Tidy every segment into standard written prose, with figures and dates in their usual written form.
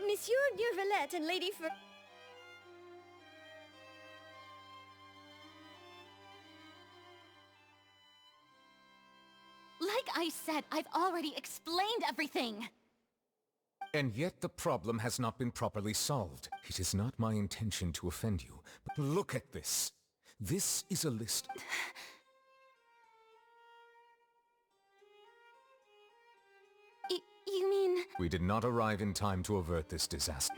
Monsieur Neurvalette and Lady Fer... Like I said, I've already explained everything! And yet the problem has not been properly solved. It is not my intention to offend you, but look at this. This is a list... You mean... We did not arrive in time to avert this disaster.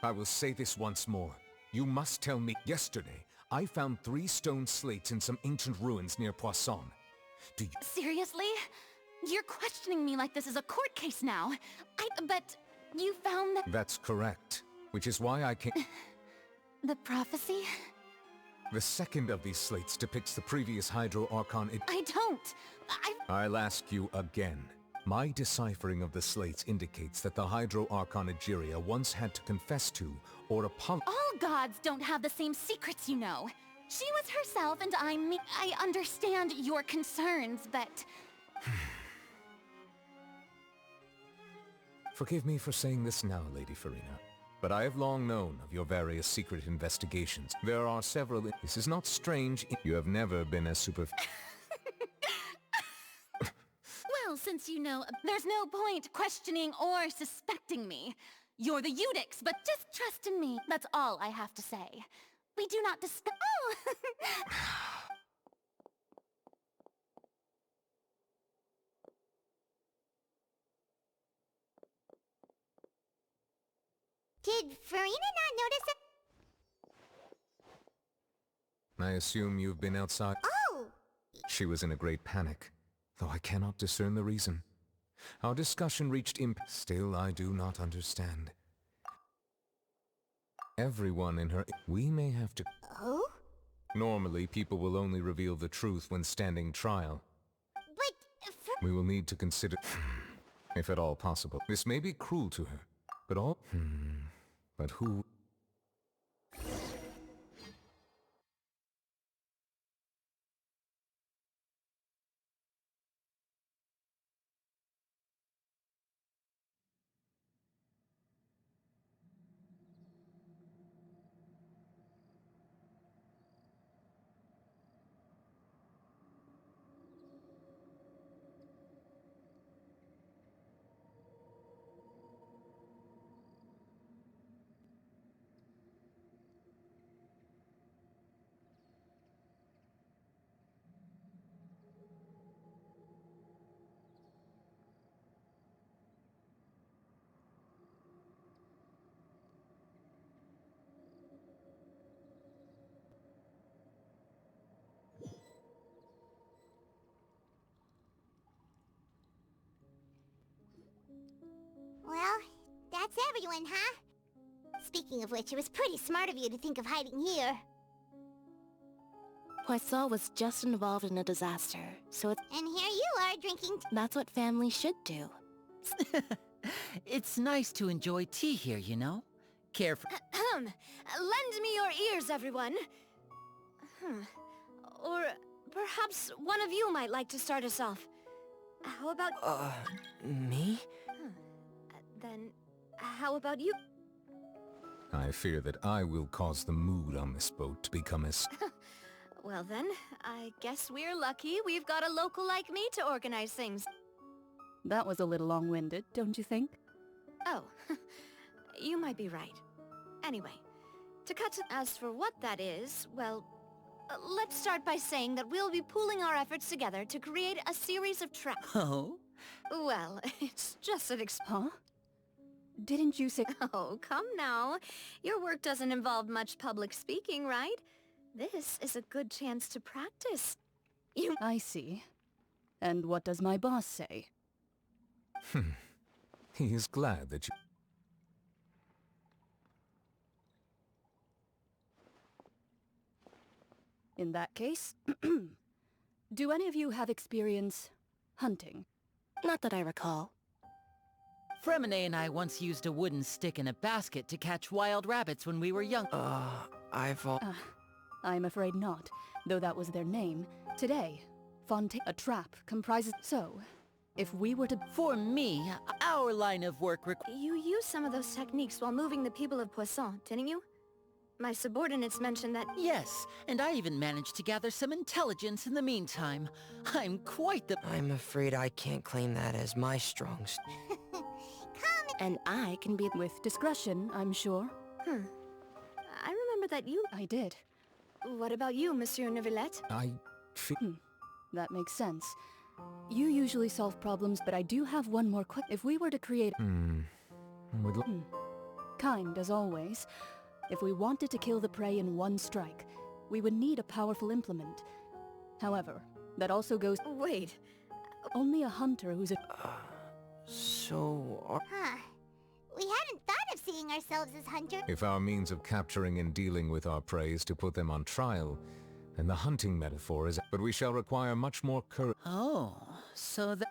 I will say this once more. You must tell me. Yesterday, I found 3 stone slates in some ancient ruins near Poisson. Do you... Seriously? You're questioning me like this is a court case now. But you found that... That's correct. Which is why I came... The prophecy? The second of these slates depicts the previous Hydro Archon... I don't! I'll ask you again. My deciphering of the slates indicates that the Hydro Archon Egeria once had to confess to, or apologize... All gods don't have the same secrets, you know. She was herself and I'm me. I understand your concerns, but... Forgive me for saying this now, Lady Farina, but I have long known of your various secret investigations. There are several... This is not strange. You have never been as Well, since you know, there's no point questioning or suspecting me. You're the Eudix, but just trust in me. That's all I have to say. We do not discuss... Oh! Did Farina not notice it? I assume you've been outside... Oh! She was in a great panic, though I cannot discern the reason. Our discussion reached Still, I do not understand. Everyone in her... We may have to... Oh? Normally, people will only reveal the truth when standing trial. But... We will need to consider... if at all possible. This may be cruel to her, but all... But who... Well, that's everyone, huh? Speaking of which, it was pretty smart of you to think of hiding here. Poisson was just involved in a disaster, so it's... And here you are, drinking... That's what family should do. It's nice to enjoy tea here, you know? Care for... Lend me your ears, everyone. Or perhaps one of you might like to start us off. How about... Me? Then, how about you? I fear that I will cause the mood on this boat to become as... Well then, I guess we're lucky we've got a local like me to organize things. That was a little long-winded, don't you think? Oh, you might be right. Anyway, to cut to... As for what that is, well, let's start by saying that we'll be pooling our efforts together to create a series of traps. Oh? Well, it's just an Huh? Didn't you say... Oh, come now. Your work doesn't involve much public speaking, right? This is a good chance to practice. I see. And what does my boss say? He is glad that you... In that case, do any of you have experience hunting? Not that I recall. Fremine and I once used a wooden stick in a basket to catch wild rabbits when we were young. I'm afraid not, though that was their name. Today, Fontaine, a trap, comprises... So, If we were to... For me, our line of work You used some of those techniques while moving the people of Poisson, didn't you? My subordinates mentioned that... Yes, and I even managed to gather some intelligence in the meantime. I'm quite the... I'm afraid I can't claim that as my strong And I can be... With discretion, I'm sure. I remember that you... I did. What about you, Monsieur Neuvillette? That makes sense. You usually solve problems, but I do have one more If we were to create... Kind, as always. If we wanted to kill the prey in one strike, we would need a powerful implement. However, that also goes... Wait. Only a hunter who's a... Huh. We hadn't thought of seeing ourselves as hunters. If our means of capturing and dealing with our prey is to put them on trial, then the hunting metaphor is... But we shall require much more courage. Oh, so that...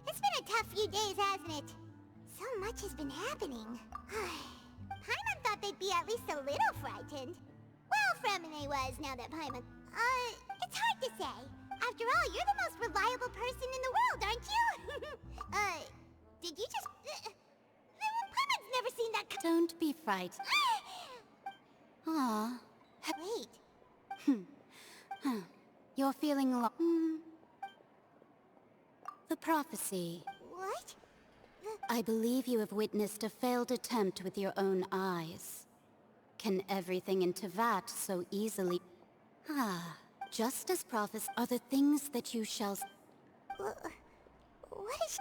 It's been a tough few days, hasn't it? So much has been happening. Paimon thought they'd be at least a little frightened. Well, Fremine was, now that Paimon... it's hard to say. After all, you're the most reliable person in the world, aren't you? Did you just... Paimon's never seen that... Don't be frightened. Aw. Wait. You're feeling The prophecy. What? I believe you have witnessed a failed attempt with your own eyes. Can everything in Tevat so easily... just as prophecies are the things that you shall... What is...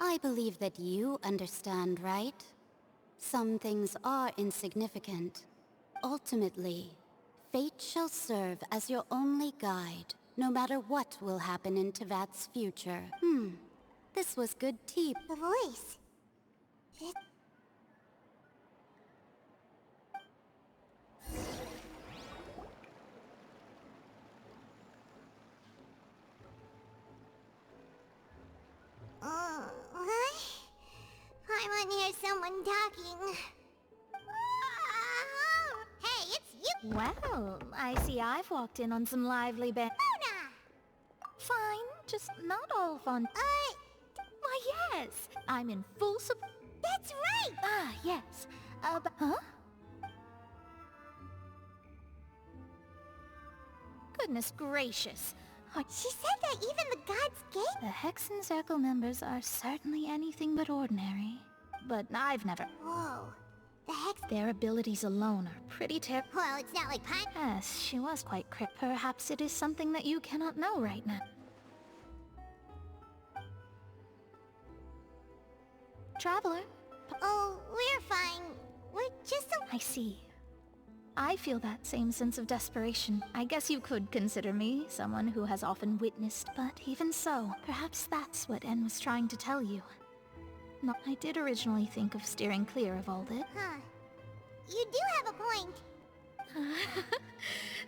I believe that you understand, right? Some things are insignificant. Ultimately, fate shall serve as your only guide, no matter what will happen in Tevat's future. This was good tea. The voice. What? Paimon hears someone talking. Hey, it's you! Well, I see I've walked in on some lively Mona! Fine, just not all fun. Why, yes, I'm in full support. That's right! Ah, yes. Huh? Goodness gracious. She said that even the gods gave... The Hexen Circle members are certainly anything but ordinary. But I've never... Whoa. The Hex... Their abilities alone are pretty terrible. Well, it's not like Paimon... Yes, she was quite Perhaps it is something that you cannot know right now. Traveler. Oh, we're fine. We're just so... I see. I feel that same sense of desperation. I guess you could consider me someone who has often witnessed, but even so, perhaps that's what En was trying to tell you. No, I did originally think of steering clear of all this. Huh. You do have a point.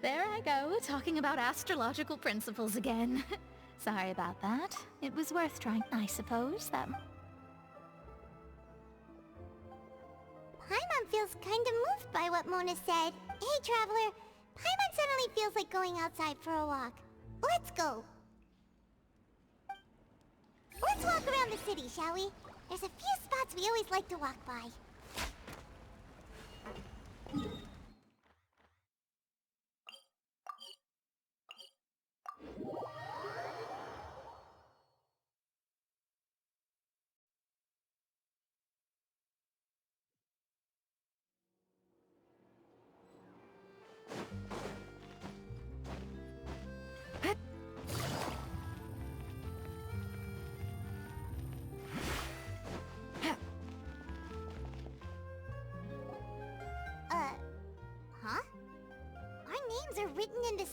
There I go, talking about astrological principles again. Sorry about that. It was worth trying, I suppose, that... Paimon feels kind of moved by what Mona said. Hey, Traveler. Paimon suddenly feels like going outside for a walk. Let's go. Let's walk around the city, shall we? There's a few spots we always like to walk by.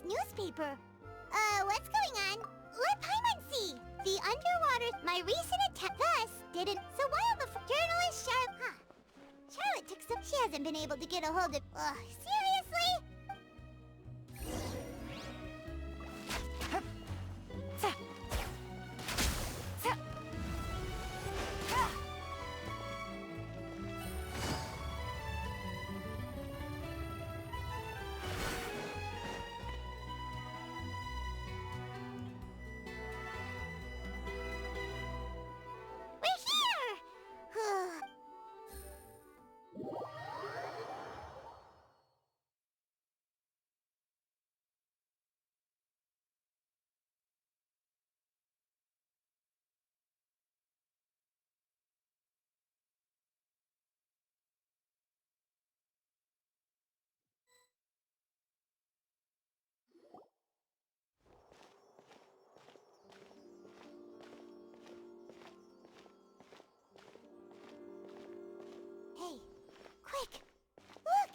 newspaper. What's going on? Let Paimon see. The underwater... My recent attempt thus didn't... So while the journalist Charlotte took some... She hasn't been able to get a hold of... Seriously? Hey, quick! Look!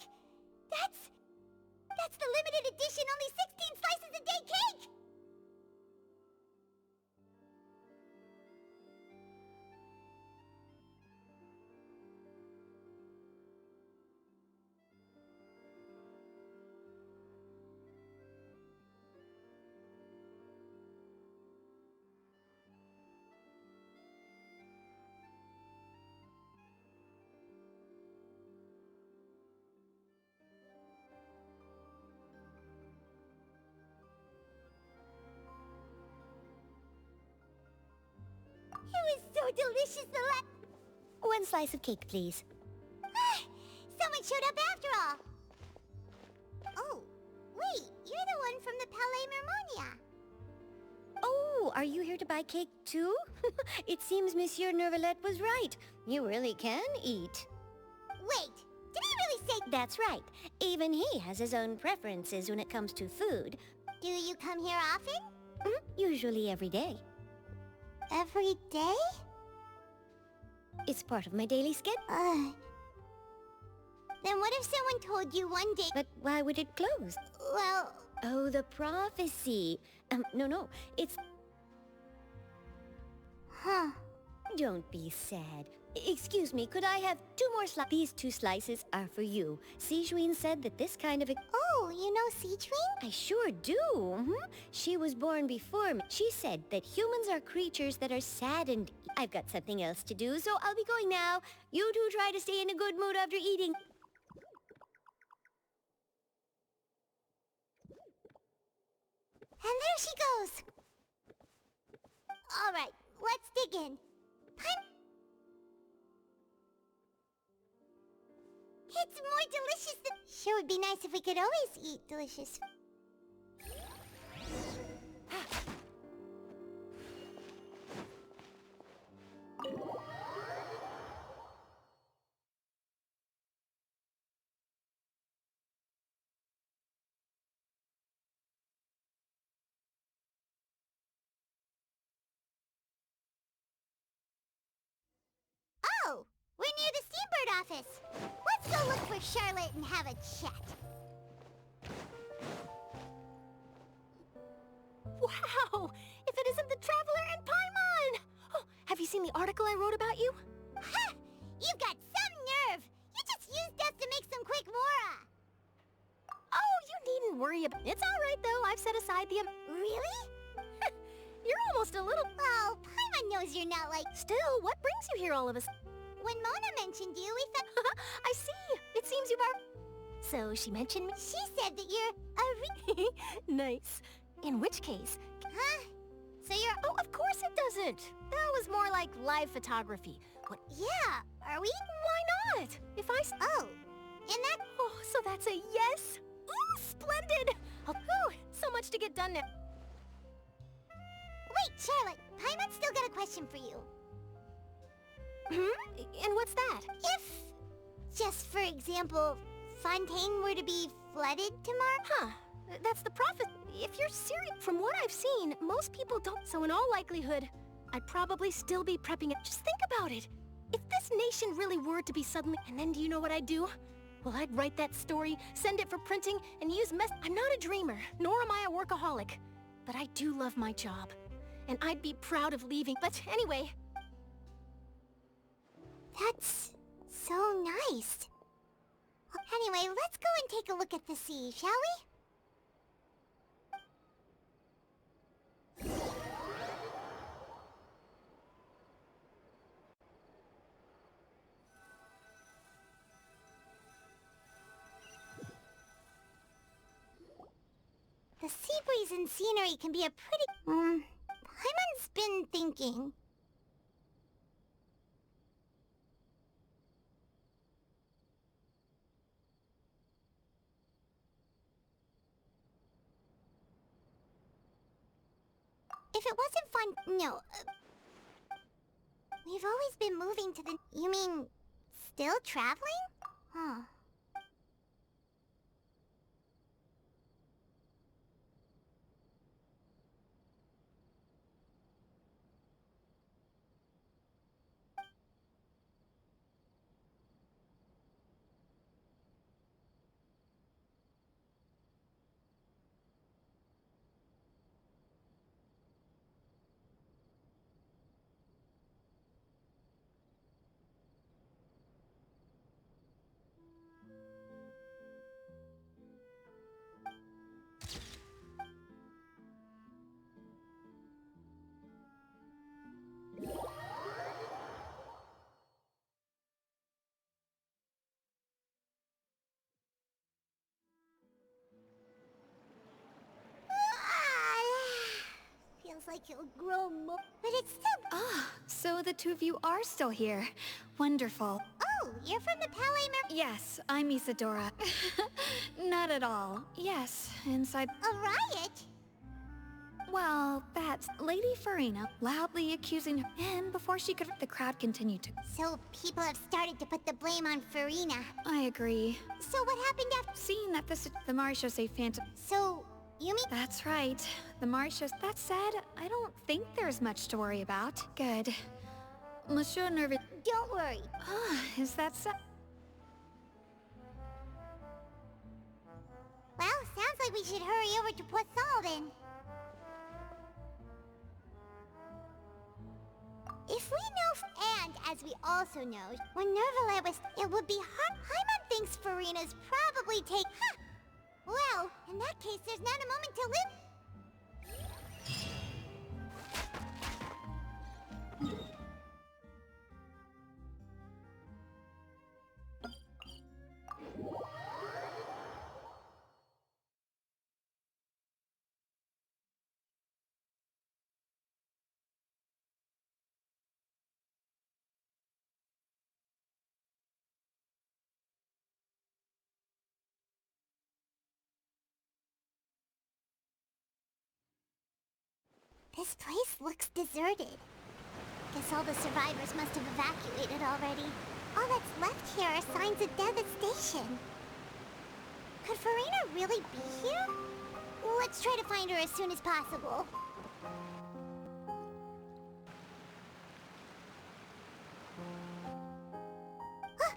That's the limited edition only 16 slices a day cake! It was so delicious the One slice of cake, please. Someone showed up after all! Oh, wait, you're the one from the Palais Mermonia. Oh, are you here to buy cake too? It seems Monsieur Nervalette was right. You really can eat. Wait, did he really say... That's right. Even he has his own preferences when it comes to food. Do you come here often? Usually every day. Every day? It's part of my daily schedule. Then what if someone told you one day... But why would it close? Well... Oh, the prophecy. No, it's... Huh. Don't be sad. Excuse me, could I have 2 more slices? These 2 slices are for you. Sijuin said that this kind of... Oh, you know Sijuin? I sure do. She was born before me. She said that humans are creatures that are sad and... I've got something else to do, so I'll be going now. You two try to stay in a good mood after eating. And there she goes. All right, let's dig in. It's more delicious than... Sure would be nice if we could always eat delicious. Oh, we're near the Steambird office. Let's go look for Charlotte and have a chat. Wow! If it isn't the Traveler and Paimon! Oh, have you seen the article I wrote about you? Ha! You've got some nerve! You just used us to make some quick mora! Oh, you needn't worry about it. It's alright though, I've set aside the... Really? You're almost a little... Oh, Paimon knows you're not like... Still, what brings you here all of a sudden? When Mona mentioned you, we thought... I see! It seems you've So she mentioned me? She said that you're a Nice. In which case... Huh? So you're... Oh, of course it doesn't! That was more like live photography. What? Yeah, are we? Why not? If I... Oh, and that... Oh, so that's a yes? Ooh, splendid! Oh, whew, so much to get done now. Wait, Charlotte, Paimon's still got a question for you. And what's that? If, just for example, Fontaine were to be flooded tomorrow? Huh. That's the prophet. If you're serious, from what I've seen, most people don't. So in all likelihood, I'd probably still be prepping it. Just think about it. If this nation really were to be suddenly... And then do you know what I'd do? Well, I'd write that story, send it for printing, and use I'm not a dreamer, nor am I a workaholic. But I do love my job. And I'd be proud of leaving. But anyway... That's so nice. Anyway, let's go and take a look at the sea, shall we? The sea breeze and scenery can be a pretty... Paimon's been thinking. If it wasn't fun... No. We've always been moving to the... You mean... still traveling? Huh. Feels like you'll grow more, but it's still... Ah, so the two of you are still here. Wonderful. Oh, you're from the Palais Yes, I'm Isadora. Not at all. Yes, inside... A riot? Well, that's Lady Farina loudly accusing her, and before she could... The crowd continued to... So people have started to put the blame on Farina. I agree. So what happened after... Seeing that the Marisho say Phantom... So, you mean... That's right. The Marishos... That said, I don't think there's much to worry about. Good. Monsieur Nervous... Don't worry. Ah, is that so? Well, sounds like we should hurry over to Poisson then. If we know, and as we also know, when Nervalet was, it would be hard. Paimon thinks Farina's probably take. Huh. Well, in that case, there's not a moment to live. This place looks deserted. Guess all the survivors must have evacuated already. All that's left here are signs of devastation. Could Farina really be here? Let's try to find her as soon as possible. Huh,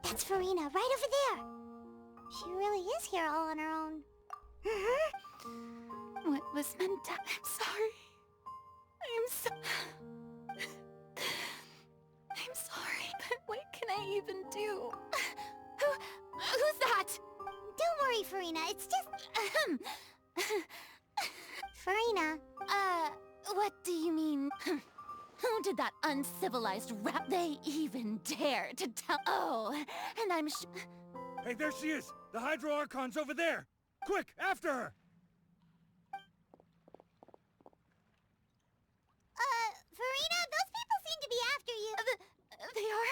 that's Farina, right over there. She really is here all on her own. What was meant to... I'm sorry. I'm sorry, but what can I even do? Who's that? Don't worry, Farina, it's just... Farina. What do you mean? Who did that uncivilized rap? They even dare to tell... Oh, and I'm Hey, there she is! The Hydro Archon's over there! Quick, after her! Farina, those people seem to be after you. They are...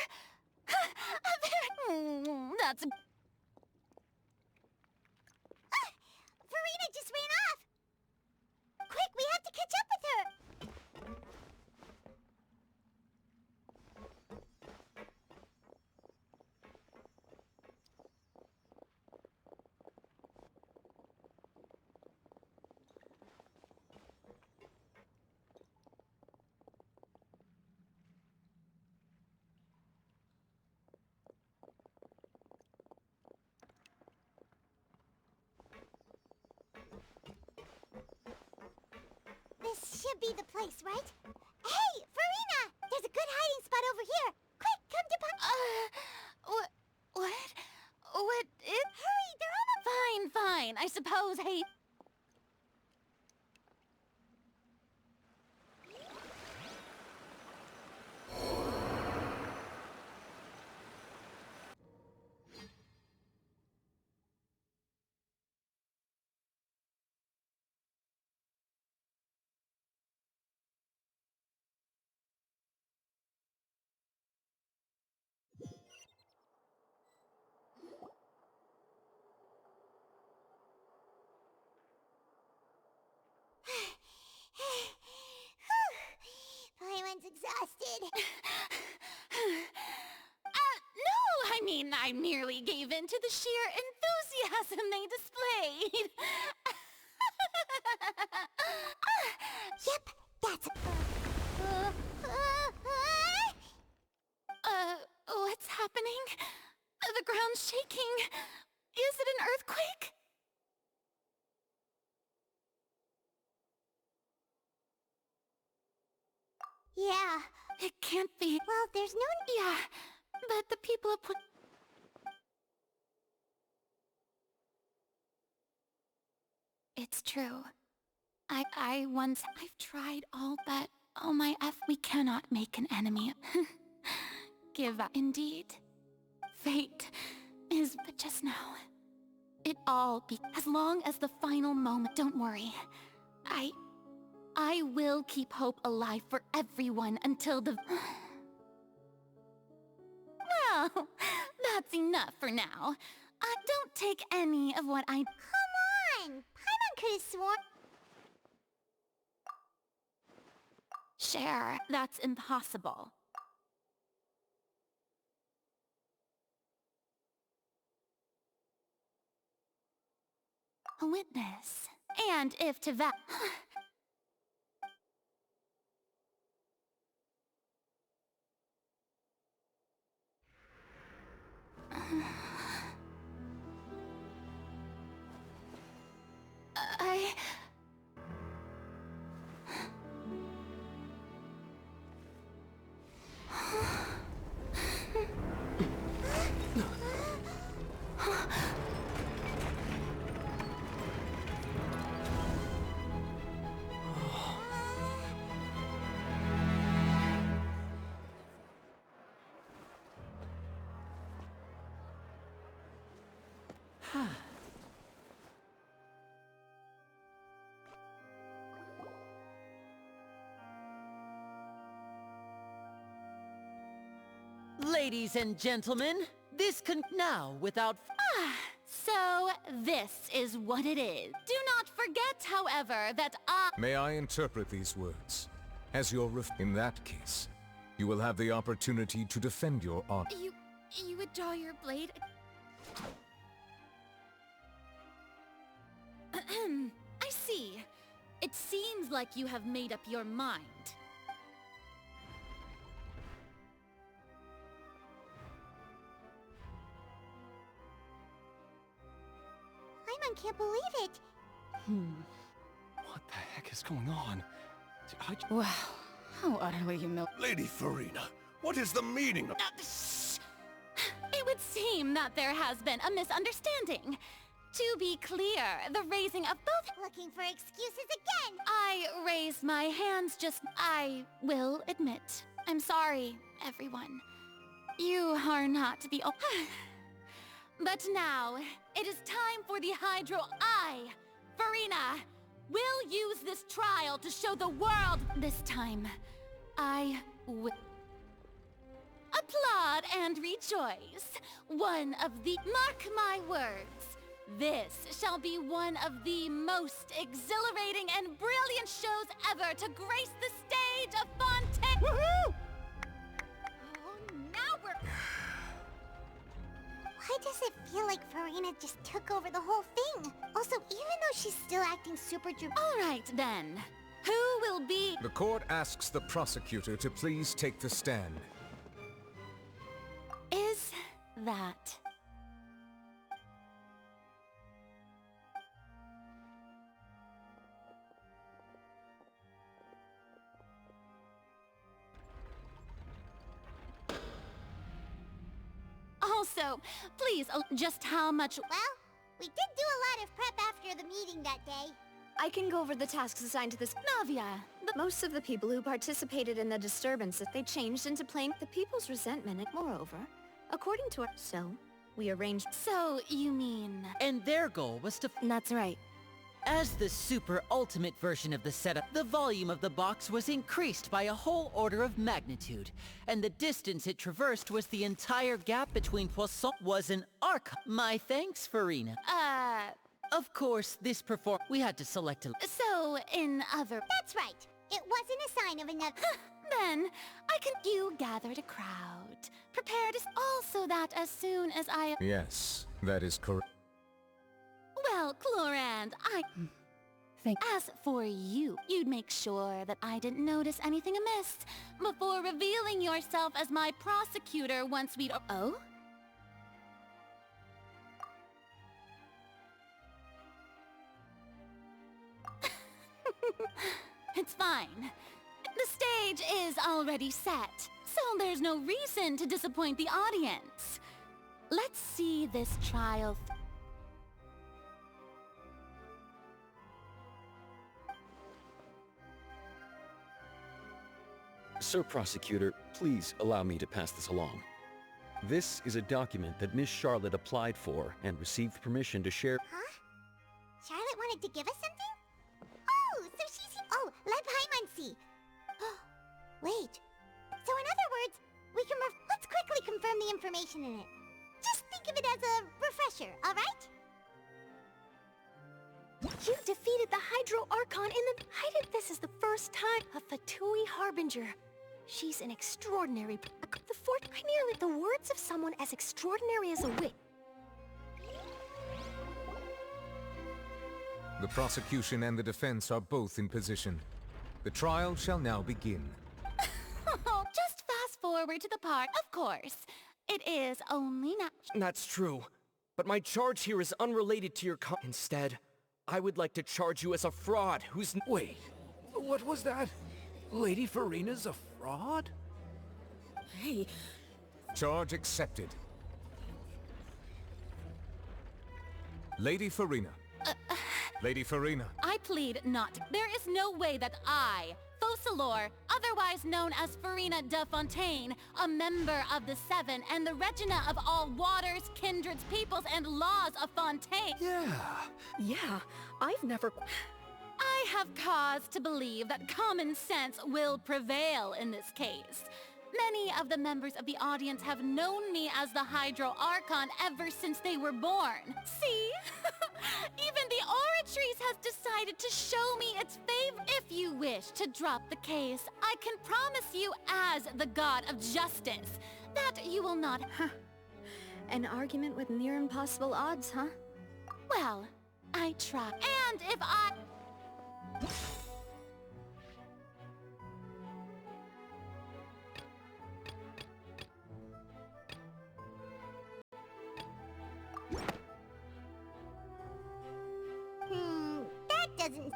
That's... Farina just ran off! Quick, we have to catch up with her! should be the place, right? Hey, Farina! There's a good hiding spot over here. Quick, come to What? What is... Hurry, they're almost... Fine. I suppose, hey... Paimon's exhausted. No! I mean, I merely gave in to the sheer enthusiasm they displayed. Yep, that's... What's happening? The ground's shaking. Is it an earthquake? Yeah. It can't be. Well, there's no... Yeah, but the people have put... It's true. I've tried all but... Oh my we cannot make an enemy. Give up. Indeed. Fate is but just now. It all be... As long as the final moment, don't worry. I will keep hope alive for everyone until the... Well, that's enough for now. Don't take any of what I... Come on! Paimon could have sworn... Share, that's impossible. A witness. And if to that... I... Ladies and gentlemen, this now without... So, this is what it is. Do not forget, however, that May I interpret these words? As your in that case, you will have the opportunity to defend your honor. You would draw your blade... I see. It seems like you have made up your mind. Paimon can't believe it. What the heck is going on? Wow, how utterly humiliating. Lady Farina, what is the meaning of... Shh! It would seem that there has been a misunderstanding. To be clear, the raising of both... Looking for excuses again. I raised my hands I will admit. I'm sorry, everyone. You are not the... But now, it is time for the Hydro. Farina, will use this trial to show the world. This time, I will... Applaud and rejoice. One of the... Mark my words. This shall be one of the most exhilarating and brilliant shows ever to grace the stage of Fontaine. Woohoo! Oh, now we're... Why does it feel like Farina just took over the whole thing? Also, even though she's still acting super All right, then. Who will be... The court asks the prosecutor to please take the stand. Is that... So, please, just how much... Well, we did do a lot of prep after the meeting that day. I can go over the tasks assigned to this. Navia, Most of the people who participated in the disturbances, they changed into plain the people's resentment. Moreover, according to our... So, we arranged... So, you mean... And their goal was to... That's right. As the super ultimate version of the setup, the volume of the box was increased by a whole order of magnitude, and the distance it traversed was the entire gap between Poisson was an arc. My thanks, Farina. Of course, this we had to select a... So, in other... That's right. It wasn't a sign of another... Then, I can... You gathered a crowd. Prepared also that as soon as I... Yes, that is correct. Well, Clorand, As for you, you'd make sure that I didn't notice anything amiss before revealing yourself as my prosecutor once we'd... Oh? It's fine. The stage is already set, so there's no reason to disappoint the audience. Let's see this trial... Sir Prosecutor, please allow me to pass this along. This is a document that Miss Charlotte applied for and received permission to share... Huh? Charlotte wanted to give us something? Oh, so she's... Oh, let Paimon see. Wait. So in other words, we can... Let's quickly confirm the information in it. Just think of it as a refresher, alright? You defeated the Hydro Archon in the... This is the first time a Fatui Harbinger. She's an extraordinary... The words of someone as extraordinary as a witch. The prosecution and the defense are both in position. The trial shall now begin. Just fast forward to the part, of course. It is only That's true. But my charge here is unrelated to your Instead, I would like to charge you as a fraud who's... Wait, what was that? Lady Farina's a fraud? Hey, Charge accepted. Lady Farina. Lady Farina. I plead not. There is no way that I, Focalor, otherwise known as Farina de Fontaine, a member of the Seven and the Regina of all waters, kindreds, peoples, and laws of Fontaine... yeah, I've never... I have cause to believe that common sense will prevail in this case. Many of the members of the audience have known me as the Hydro Archon ever since they were born. See? Even the Oratrice has decided to show me its favor. If you wish to drop the case, I can promise you as the God of Justice that you will not... An argument with near impossible odds, huh? Well, I try. And if I... That doesn't...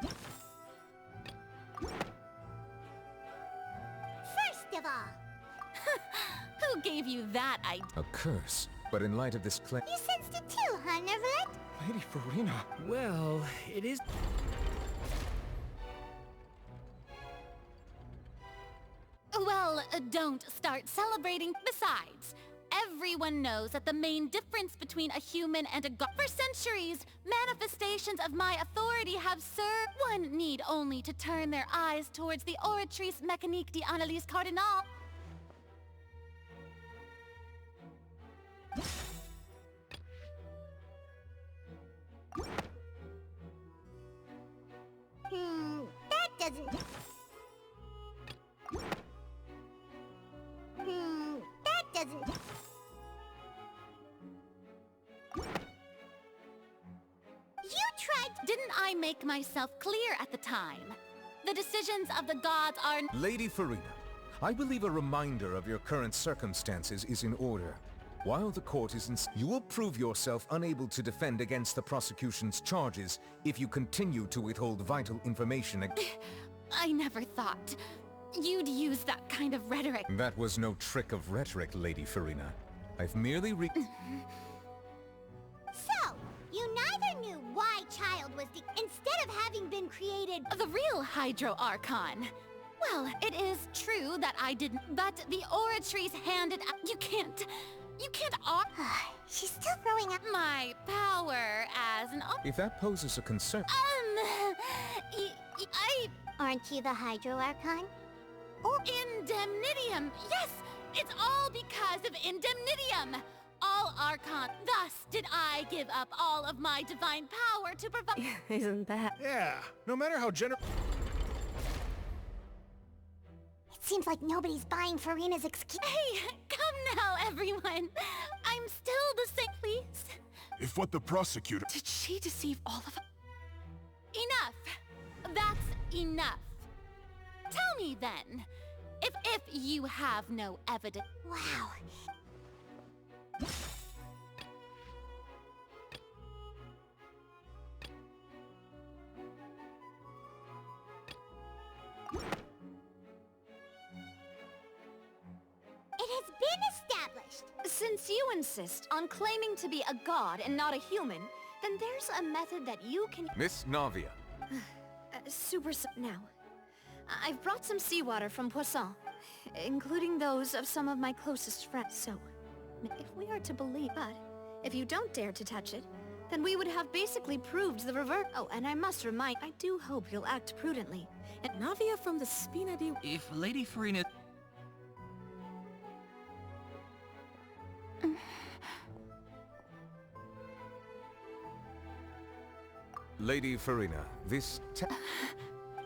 First of all... Who gave you that idea? A curse. But in light of this claim... You sensed it too, huh, Neverlet? Lady Farina... Well, it is... Well, don't start celebrating. Besides, everyone knows that the main difference between a human and a god... For centuries, manifestations of my authority have served. One need only to turn their eyes towards the Oratrice Mécanique d'Analyse Cardinal. That doesn't... That doesn't... You tried... Didn't I make myself clear at the time? The decisions of the gods are... Lady Farina, I believe a reminder of your current circumstances is in order. While the court is in... You will prove yourself unable to defend against the prosecution's charges if you continue to withhold vital information. I never thought you'd use that kind of rhetoric. That was no trick of rhetoric, Lady Farina. I've merely So, you neither knew why Child was instead of having been created... The real Hydro Archon. Well, it is true that I didn't, but the Aura Trees handed out... You can't... She's still throwing up... My power as an... If that poses a concern... Aren't you the Hydro Archon? Indemnitium! Yes! It's all because of Indemnitium! All Archon. Thus did I give up all of my divine power to provide... Isn't that... Yeah, no matter how It seems like nobody's buying Farina's excuse. Hey, come now, everyone. I'm still the same, please. If what the prosecutor... Did she deceive all of us? Enough! That's enough. Tell me then, if you have no evidence... Wow. It has been established. Since you insist on claiming to be a god and not a human, then there's a method that you can... Miss Navia. Now, I've brought some seawater from Poisson, including those of some of my closest friends. So, if we are to believe, but if you don't dare to touch it, then we would have basically proved the reverse. Oh, and I must remind, I do hope you'll act prudently. And Navia from the Spina di... If Lady Farina... Lady Farina, this...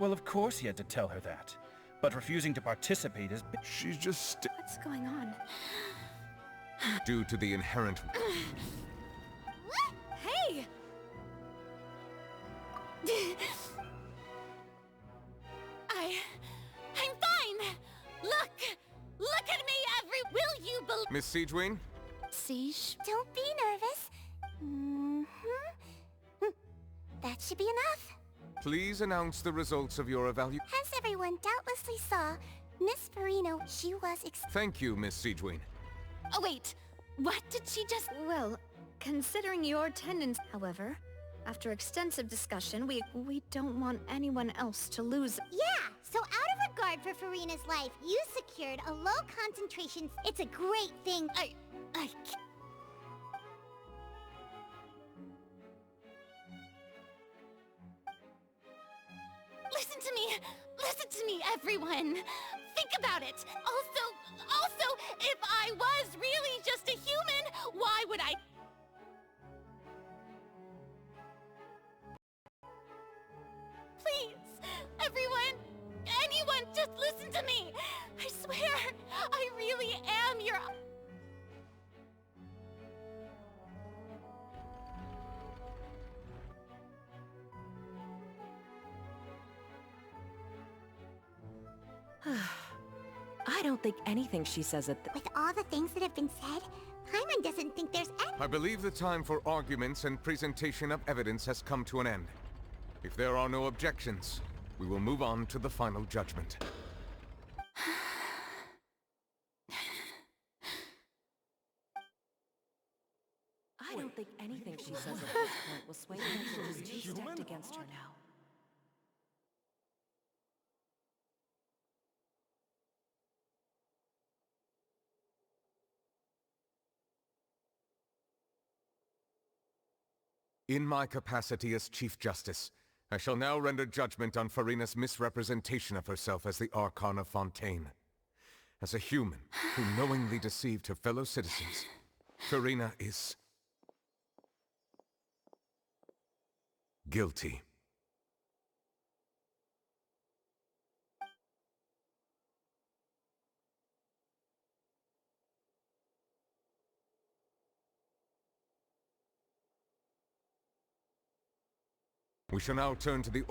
Well, of course he had to tell her that. But refusing to participate is... She's just... What's going on? Due to the inherent... Hey! I'm fine! Look at me, will you believe... Miss Siegewing? Siege? Don't be nervous. That should be enough. Please announce the results of your evaluation. As everyone doubtlessly saw, Miss Farina, she was Thank you, Miss Siegewing. Oh wait, what did she just... Well, considering your tendency, however, after extensive discussion, we don't want anyone else to lose. Yeah, so out of regard for Farina's life, you secured a low concentration... It's a great thing. I Listen to me, everyone! Think about it! Also, if I was really just a human, why would I... Please, everyone, anyone, just listen to me! I swear, I really am your... I don't think anything she says at the... With all the things that have been said, Paimon doesn't think there's any... I believe the time for arguments and presentation of evidence has come to an end. If there are no objections, we will move on to the final judgment. I don't think anything she says at this point will sway them to just two-stepped against her now. In my capacity as Chief Justice, I shall now render judgment on Farina's misrepresentation of herself as the Archon of Fontaine. As a human who knowingly deceived her fellow citizens, Farina is... guilty. We shall now turn to the...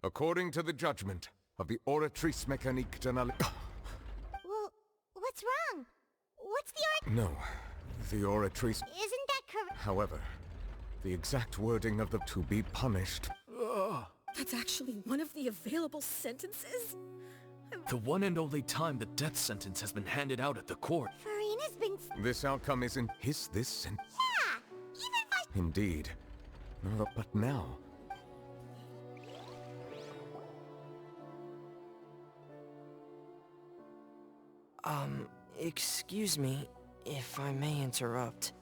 According to the judgment of the Oratrice Mécanique de... Well, what's wrong? What's the... No. the oratories. Isn't that correct? However, the exact wording of the to be punished. That's actually one of the available sentences? The one and only time the death sentence has been handed out at the court. Farina's been... This outcome isn't his this and... Yeah! Even if I... Indeed. But now... Excuse me, if I may interrupt.